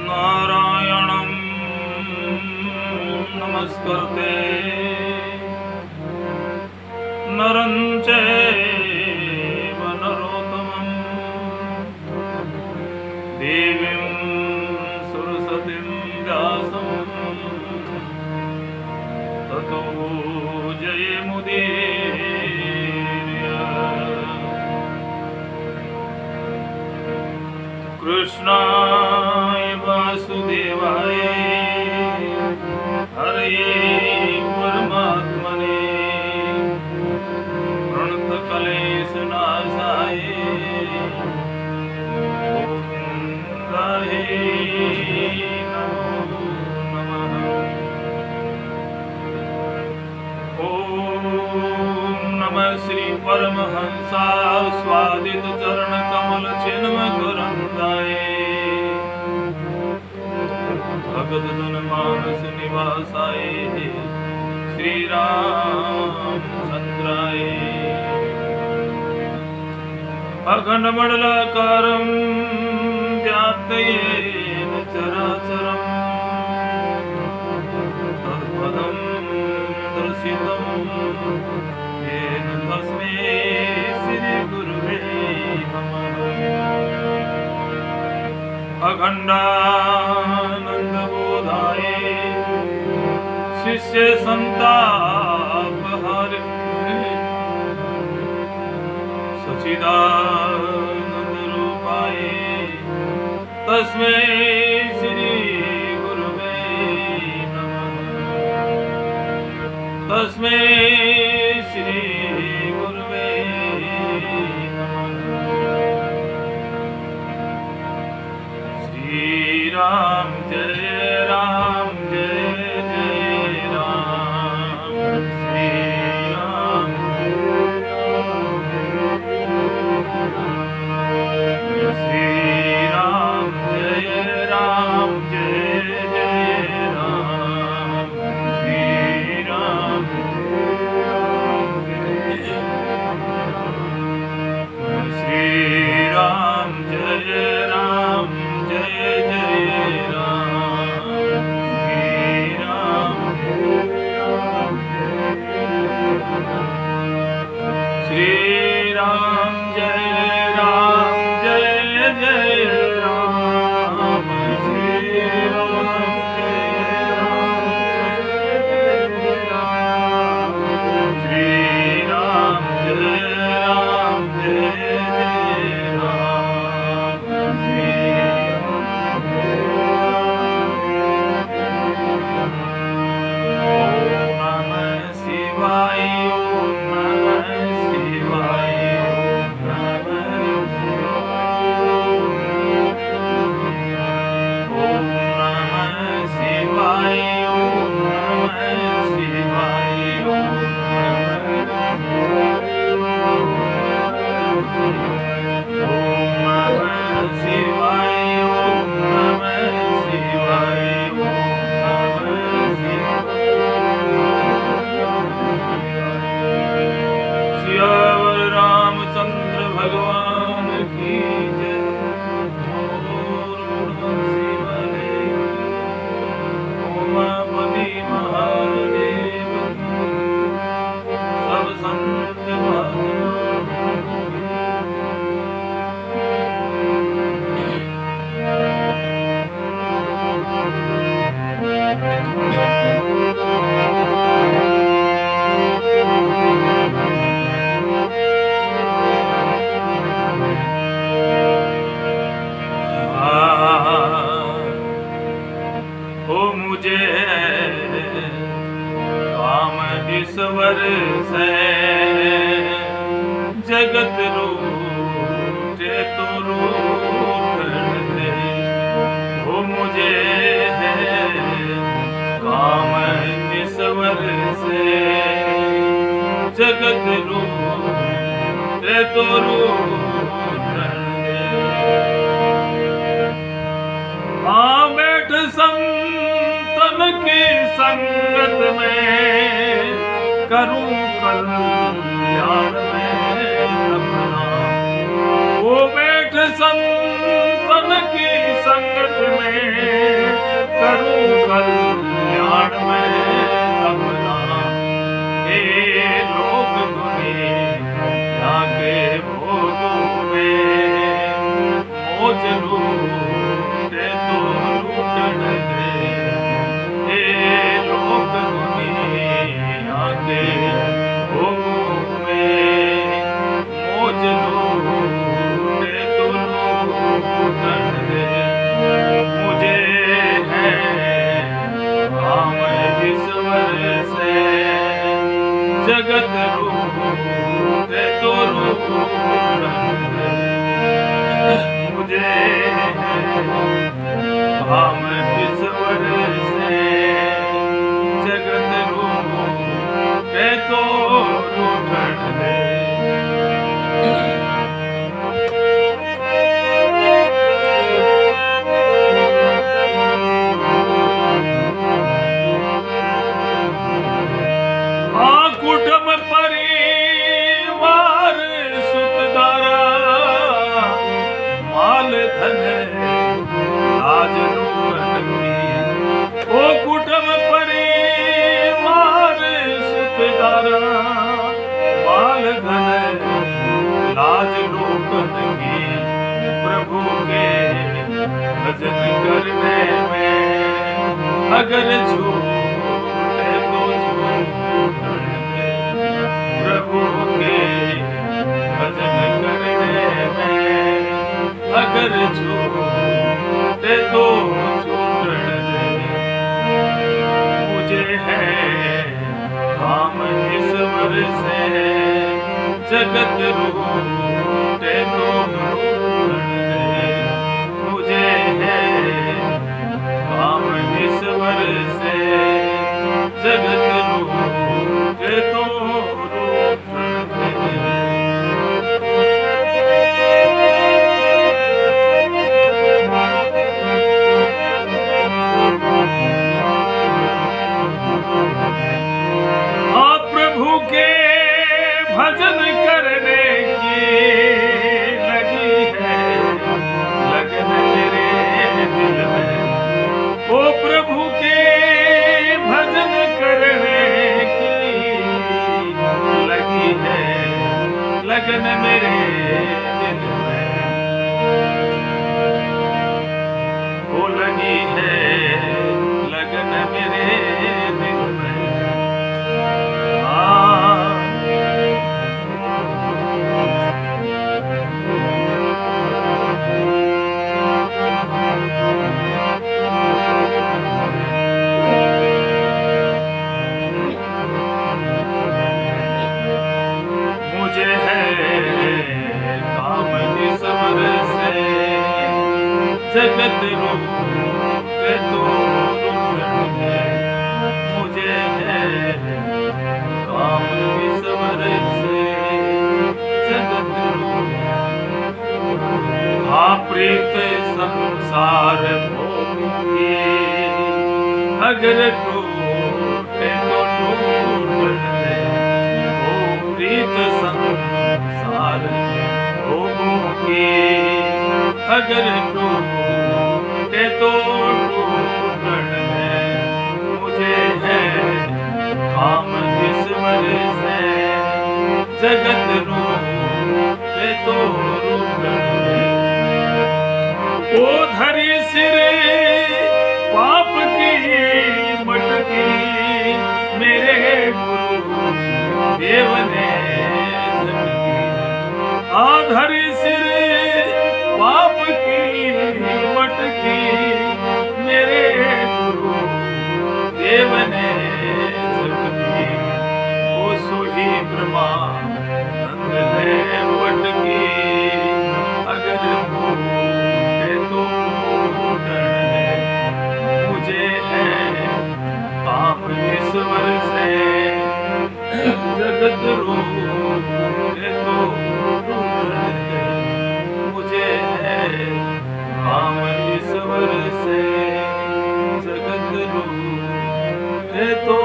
नारायणं नमस्कृते नरं चैव नरोत्तमं देवीं सरस्वतीं व्यासं ततो जयमुदीरये। कृष्णाय वासुदेवाय हरे परमात्मने प्रणतक्लेशनाशाय गोविन्दाय नमो नमः। ॐ नमः श्री परमहंसास्वादित चरण कमल चिन्मकरन्दाय भगत जन मानस निवासाय श्री रामचंद्राय। अखंड मंडलाकारं व्याप्तयेन चराचरं तत्पदं दर्शितं येन तस्मै श्री गुरुवे नमः। अखंडानंदबोधाय शिष्य संतापहारिणे सच्चिदानंद रूपाय तस्मै श्री गुरुवे नमः। तस्मै श्री गुरुवे नमः। श्री राम जय राम जय जय राम। श्री राम श्री राम जय राम जय जय राम। श्री राम श्री राम जय राम जय जय राम। श्री राम श्री राम जय राम जय जय राम। श्री राम जय राम श्री राम जय राम जय जय राम। श्री ओम नमः शिवाय ओम नमः शिवाय ओम नमः शिवाय ओम नमः शिवाय ओम नमः शिवाय ओम नमः शिवाय ओम नमः सियावर रामचंद्र भगवान की जय। उमापति महादेव सब संत हो मुझे काम ईश्वर से जगत रूठे तो रूठ दे। हो मुझे काम ईश्वर से जगत रूठे तो रूठ दे। हाँ बैठ संतन की संगत में करूं कल्याण में अपना। वो बैठ संतन की संगत में, करूं कल्याण में अपना। हे लोग दुनिया के भोगों में, मौज लूटे तो लूटन दे। हे लोग दुनिया के भोगों में, मौज लूटे तो लूटन दे। मुझे है काम ईश्वर से, जगत रूठे तो लूटन दे। मुझे काम ईश्वर से, जगत रूठे तो लूटन दे। हाँ कुटुंब परिवार सुतदारा, माल धन लाज लूटन की। ओ कुटुंब परिवार सुतदारा, माल धन लाज लूटन की। प्रभु के भजन करने में अगर छूटे तो छूटन दे। प्रभु के भजन करने में अगर छूटे तो छूटन दे। मुझे है काम ईश्वर से, जगत रूठे तो लूटन दे। मुझे है काम ईश्वर से, जगत रूठे तो लूटन दे। हाँ प्रभु के भजन करने की लगी है लगन मेरे दिल में। ओ प्रभु के भजन करने की लगी है लगन मेरे दिल में। वो लगी है लगन मेरे दिल में। मुझे है काम ईश्वर से, जगत रूठे तो लूटन दे। मुझे है काम ईश्वर से, जगत हाँ प्रीत संसार भोगी, अगर टूटे तो टूटन दे। ओ प्रीत संसार भोगी, अगर टूटे तो टूटन दे। मुझे है काम ईश्वर से, जगत रूठे तो लूटन दे। ओ धरी सिरे पाप की मटकी, मेरे गुरु देव ने झटकी। आधरी सिरे पाप की मटकी, मेरे गुरु देव ने झटकी। ओ सोही ब्रह्मानंद ने पटकी, अगर टूटे तो टूटन दे। मुझे है काम ईश्वर से, जगत रूठे तो लूटन दे। मुझे है काम ईश्वर से, जगत रूठे तो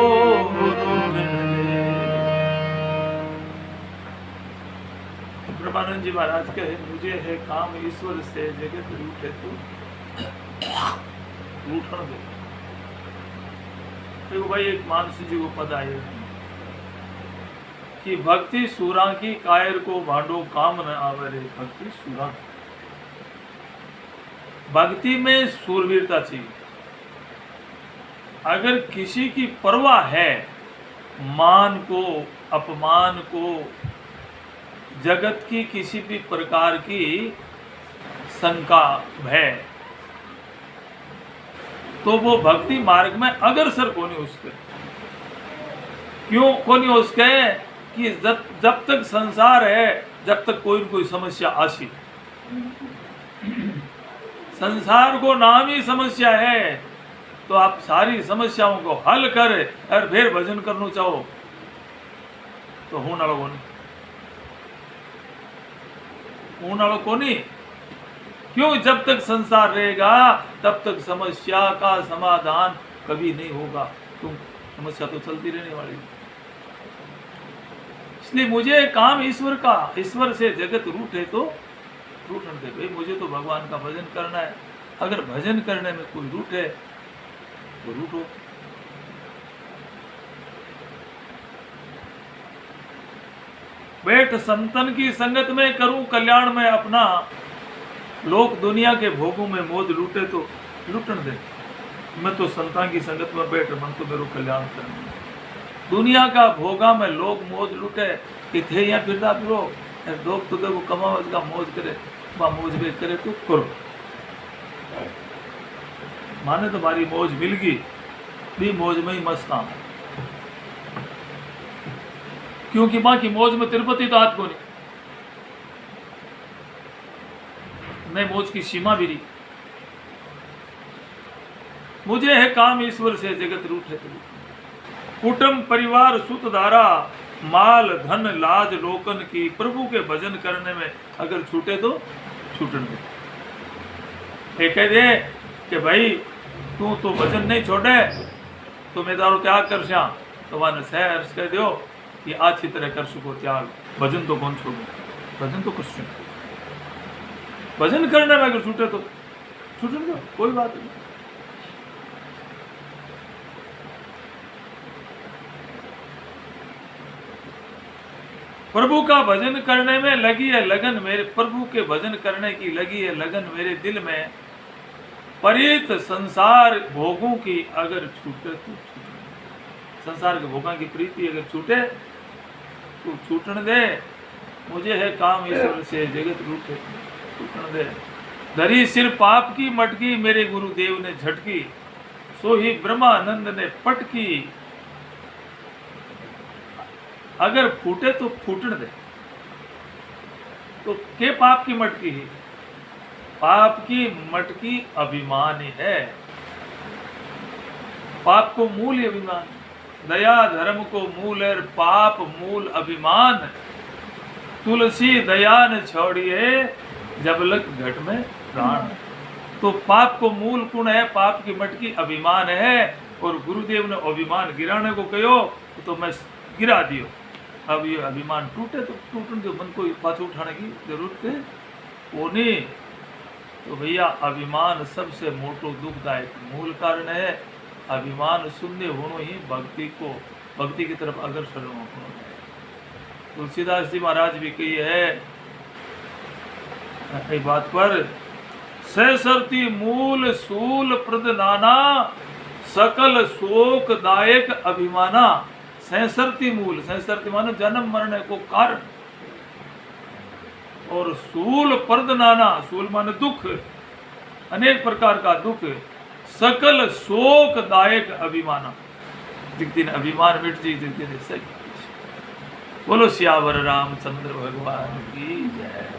लूटन दे। जी महाराज कहे मुझे है काम ईश्वर से जगत रूठे तो रूठण दे। देखो भाई एक मानसी जी को पद आए कि भक्ति सूरा की कायर को भांडो काम न आवे रे। भक्ति सूरा, भक्ति में सूरवीरता चाहिए। अगर किसी की परवाह है मान को, अपमान को, जगत की किसी भी प्रकार की शंका है, तो वो भक्ति मार्ग में अग्रसर कोनी उसके। क्यों कोनी उसके? कि जब तक संसार है, जब तक कोई न कोई समस्या आसी, संसार को नाम ही समस्या है, तो आप सारी समस्याओं को हल कर और फिर भजन करना चाहो तो होने वाला कोनी। क्यों? जब तक संसार रहेगा तब तक समस्या का समाधान कभी नहीं होगा। क्यों? समस्या तो चलती रहने वाली। इसलिए मुझे काम ईश्वर का, ईश्वर से जगत रूठे तो रूठन दे। भाई मुझे तो भगवान का भजन करना है। अगर भजन करने में कोई रूठे तो रूठो। बैठ संतन की संगत में करूं कल्याण में अपना, लोक दुनिया के भोगों में मौज लूटे तो लूटन दे। मैं तो संतान की संगत में बैठ, मन तो मेरे कल्याण करना। दुनिया का भोगा में लोग मौज लूटे कि थे या फिर आप लोग तो देखो कमावत का मौज करे, मौज भी करे तो करो। माने तुम्हारी मौज मिल गई भी मौज में ही मस्त आम। क्योंकि मां की मौज में तिरुपति तो हाथ को नहीं, मौज की सीमा भी नहीं। मुझे है काम ईश्वर से जगत रूठे तो। कुटुंब परिवार सुत धारा, माल धन लाज लोकन की, प्रभु के भजन करने में अगर छूटे तो छूटन दे। कह दे कि भाई तू तो भजन नहीं छोड़े तो मैं तारो त्याग कर श्या, तो वन सह कह दो कि अच्छी तरह कर सको त्याग। भजन तो कौन छोड़ो, भजन तो कर सको। भजन करने में अगर छूटे तो छूटन दो, कोई बात नहीं। प्रभु का भजन करने में लगी है लगन मेरे, प्रभु के भजन करने की लगी है लगन मेरे दिल में। परित संसार भोगों की अगर छूटे तो छूटे। संसार के भोगों की प्रीति अगर छूटे तो छूटन दे। मुझे है काम ईश्वर से जगत रूठे छूटन दे। धरी सिर पाप की मटकी, मेरे गुरुदेव ने झटकी, सो ही ब्रह्मानंद ने पटकी। अगर फूटे तो फूटन दे। तो के पाप की मटकी है? पाप की मटकी अभिमान है। पाप को मूल ही अभिमान, दया धर्म को मूल है, पाप मूल अभिमान। तुलसी दया न छोड़िए, जब लग घट में प्राण। तो पाप को मूल गुण है, पाप की मटकी अभिमान है। और गुरुदेव ने अभिमान गिराने को कहो तो मैं गिरा दियो। अब ये अभिमान टूटे तो टूटने दो, मन को पाछू उठाने की जरूरत है वो नहीं। तो भैया अभिमान सबसे मोटो दुखदायक मूल कारण है। अभिमान शून्य होनो ही भक्ति को, भक्ति की तरफ अग्रसर होना है। तुलसीदास जी महाराज भी कही है कई बात पर, सहसरती मूल सूल प्रद नाना, सकल शोक दायक अभिमाना। सहसरती मूल, सहसरती मानो जन्म मरने को कारण, और सूल पर्द नाना, सूल माने दुख, अनेक प्रकार का दुख, सकल शोक दायक अभिमाना। जिस दिन अभिमान मिट जी, जिस दिन सही। बोलो सियावर रामचंद्र भगवान की जय।